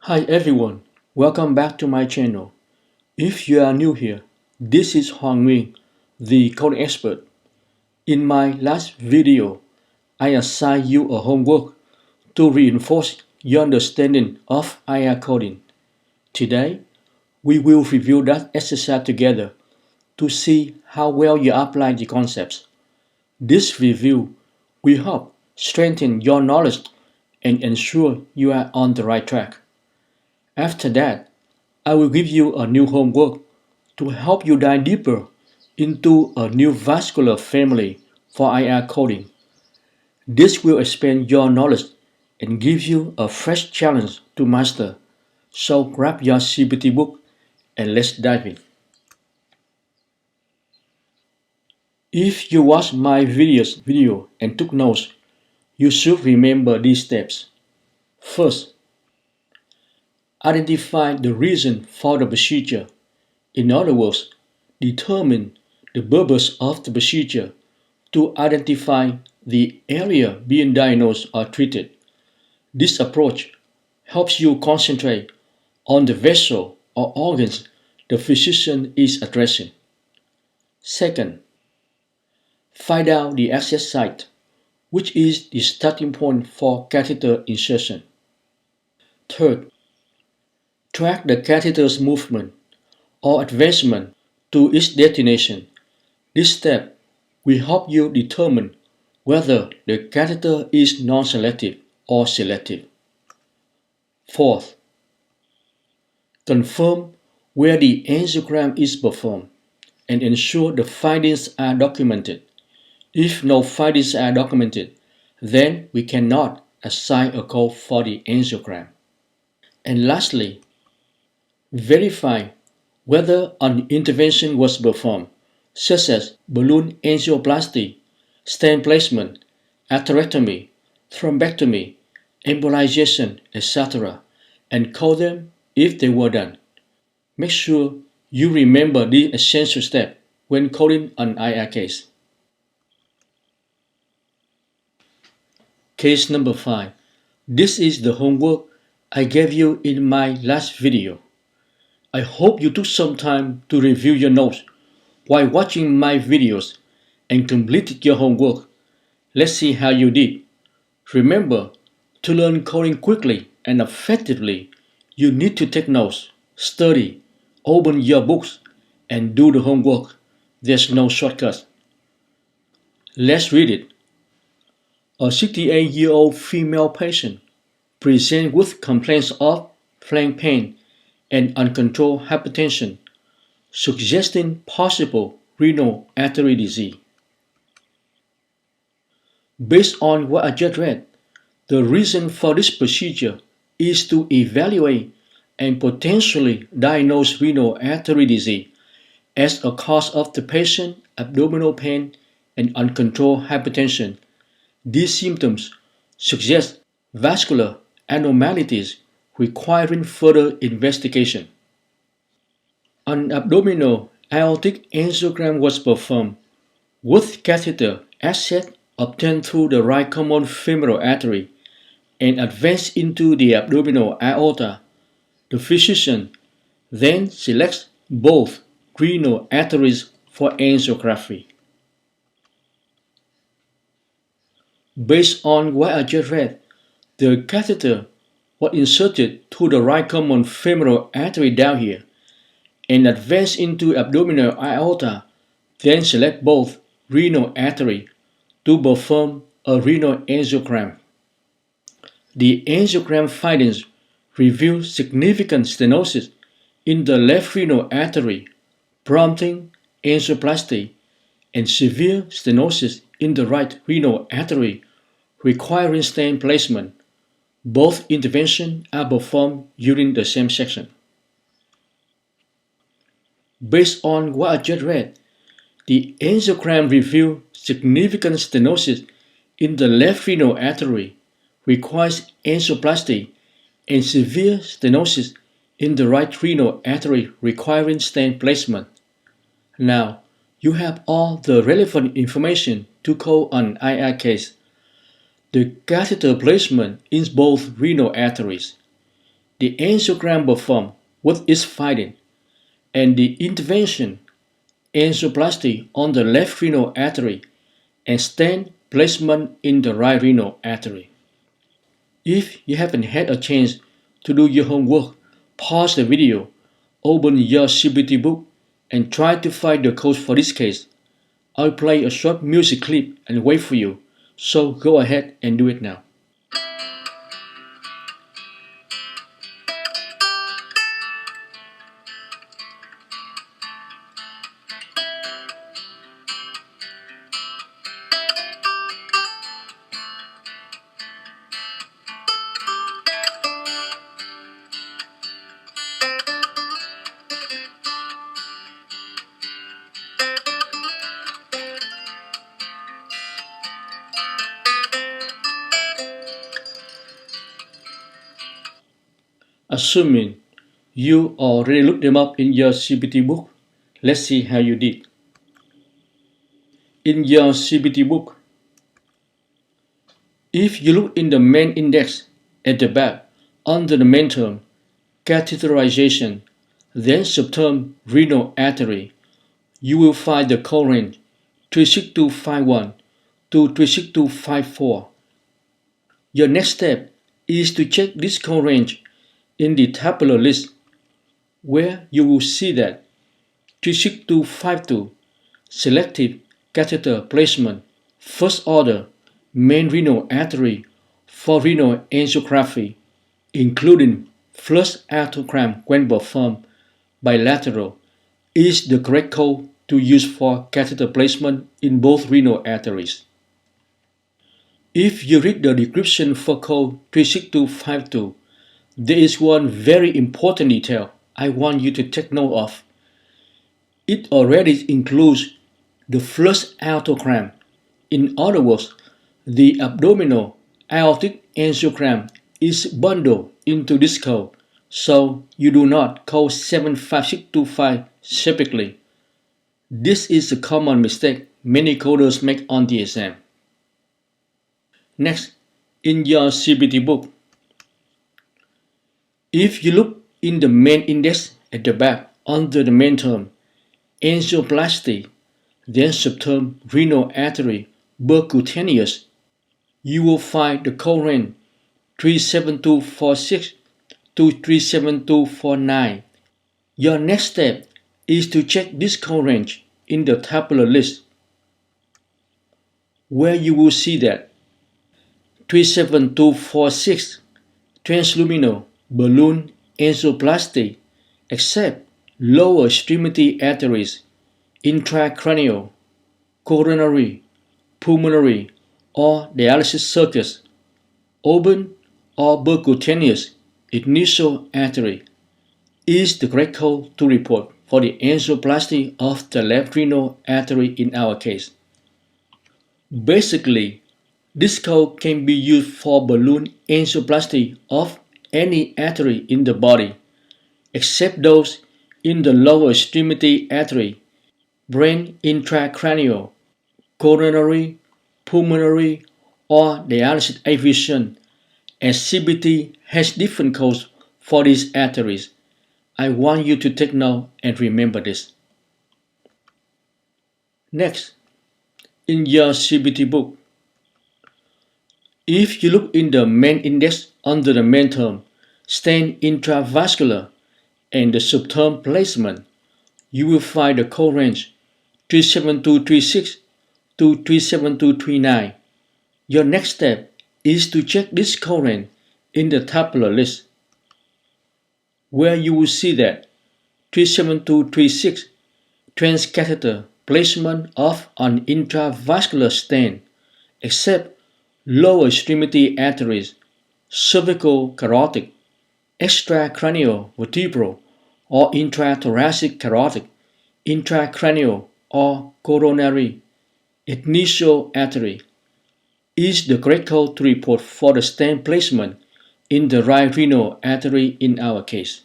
Hi everyone, welcome back to my channel. If you are new here, this is Hoàng Nguyen, the coding expert. In my last video, I assigned you a homework to reinforce your understanding of IR coding. Today, we will review that exercise together to see how well you apply the concepts. This review will help strengthen your knowledge and ensure you are on the right track. After that, I will give you a new homework to help you dive deeper into a new vascular family for IR coding. This will expand your knowledge and give you a fresh challenge to master. So grab your CPT book and let's dive in. If you watched my video and took notes, you should remember these steps. First, identify the reason for the procedure. In other words, determine the purpose of the procedure to identify the area being diagnosed or treated. This approach helps you concentrate on the vessel or organs the physician is addressing. Second, find out the access site, which is the starting point for catheter insertion. Third, track the catheter's movement or advancement to its destination. This step will help you determine whether the catheter is non-selective or selective. Fourth, confirm where the angiogram is performed and ensure the findings are documented. If no findings are documented, then we cannot assign a code for the angiogram. And lastly, verify whether an intervention was performed, such as balloon angioplasty, stent placement, atherectomy, thrombectomy, embolization, etc., and code them if they were done. Make sure you remember these essential steps when coding an IR case. Case number 5. This is the homework I gave you in my last video. I hope you took some time to review your notes while watching my videos and completed your homework. Let's see how you did. Remember, to learn coding quickly and effectively, you need to take notes, study, open your books, and do the homework. There's no shortcut. Let's read it. A 68-year-old female patient presents with complaints of flank pain and uncontrolled hypertension, suggesting possible renal artery disease. Based on what I just read, the reason for this procedure is to evaluate and potentially diagnose renal artery disease as a cause of the patient's abdominal pain and uncontrolled hypertension. These symptoms suggest vascular abnormalities requiring further investigation. An abdominal aortic angiogram was performed with catheter access obtained through the right common femoral artery and advanced into the abdominal aorta. The physician then selects both renal arteries for angiography. Based on what I just read, the catheter was inserted through the right common femoral artery down here and advanced into abdominal aorta, then select both renal artery to perform a renal angiogram. The angiogram findings reveal significant stenosis in the left renal artery, prompting angioplasty, and severe stenosis in the right renal artery, requiring stent placement. Both interventions are performed during the same section. Based on what I just read, the angiogram revealed significant stenosis in the left renal artery, requires angioplasty, and severe stenosis in the right renal artery requiring stent placement. Now, you have all the relevant information to code an IR case. The catheter placement in both renal arteries. the angiogram performed with its finding, and the intervention, angioplasty on the left renal artery and stent placement in the right renal artery. If you haven't had a chance to do your homework, pause the video, open your CPT book, and try to find the code for this case. I'll play a short music clip and wait for you, so go ahead and do it now. Assuming you already looked them up in your CPT book, let's see how you did. In your CPT book, if you look in the main index at the back under the main term, catheterization, then subterm renal artery, you will find the code range 36251 to 36254. Your next step is to check this code range in the tabular list, where you will see that 36252 selective catheter placement, first order, main renal artery for renal angiography, including flush arteriogram when performed bilateral, is the correct code to use for catheter placement in both renal arteries. If you read the description for code 36252, there is one very important detail I want you to take note of. It already includes the flush arteriogram. In other words, the abdominal aortic angiogram is bundled into this code, so you do not code 75625 separately. This is a common mistake many coders make on the exam. Next, in your CPT book, if you look in the main index at the back under the main term, angioplasty, then subterm renal artery percutaneous, you will find the code range 37246 to 37249. Your next step is to check this code range in the tabular list, where you will see that 37246 transluminal balloon angioplasty except lower extremity arteries, intracranial, coronary, pulmonary, or dialysis circuits, open or percutaneous initial artery, is the correct code to report for the angioplasty of the left renal artery in our case. Basically, this code can be used for balloon angioplasty of any artery in the body, except those in the lower extremity artery, brain intracranial, coronary, pulmonary, or dialysis aviation, as CPT has different codes for these arteries. I want you to take note and remember this. Next, in your CPT book, if you look in the main index under the main term, stent intravascular, and the subterm placement, you will find the code range 37236 to 37239. Your next step is to check this code range in the tabular list, where you will see that 37236 transcatheter placement of an intravascular stent, except lower extremity arteries, cervical carotid, extracranial vertebral or intrathoracic carotid, intracranial or coronary, initial artery, is the correct code to report for the stent placement in the right renal artery in our case.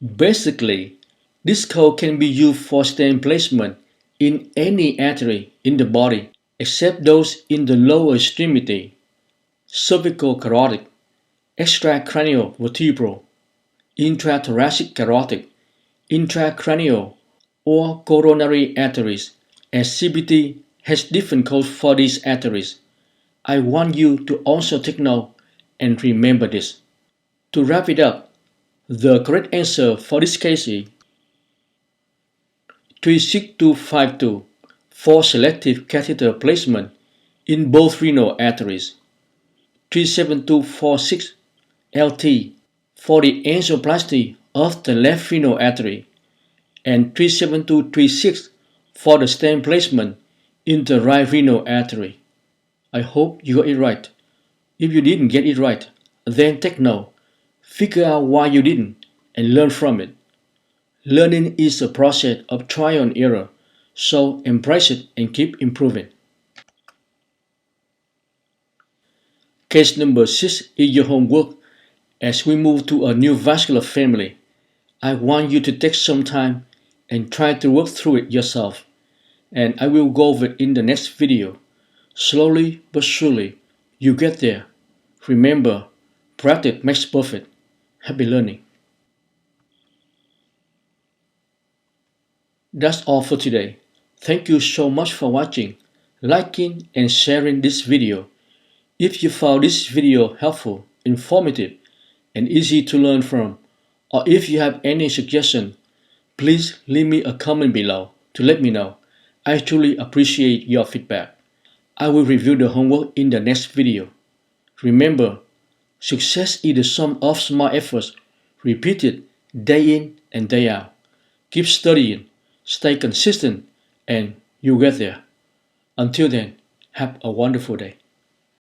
Basically, this code can be used for stent placement in any artery in the body except those in the lower extremity, cervical carotid, extracranial vertebral, intrathoracic carotid, intracranial, or coronary arteries, as CBT has different codes for these arteries. I want you to also take note and remember this. To wrap it up, the correct answer for this case is 36252 for selective catheter placement in both renal arteries, 37246 LT for the angioplasty of the left renal artery, and 37236 for the stent placement in the right renal artery. I hope you got it right. If you didn't get it right, then take note, figure out why you didn't, and learn from it. Learning is a process of trial and error, so embrace it and keep improving. Case number 6 is your homework. As we move to a new vascular family, I want you to take some time and try to work through it yourself, and I will go over it in the next video. Slowly but surely, you get there. Remember, practice makes perfect. Happy learning. That's all for today. Thank you so much for watching, liking, and sharing this video. If you found this video helpful, informative, and easy to learn from, or if you have any suggestion, please leave me a comment below to let me know. I truly appreciate your feedback. I will review the homework in the next video. Remember, success is the sum of small efforts repeated day in and day out. Keep studying, stay consistent, and you'll get there. Until then, have a wonderful day.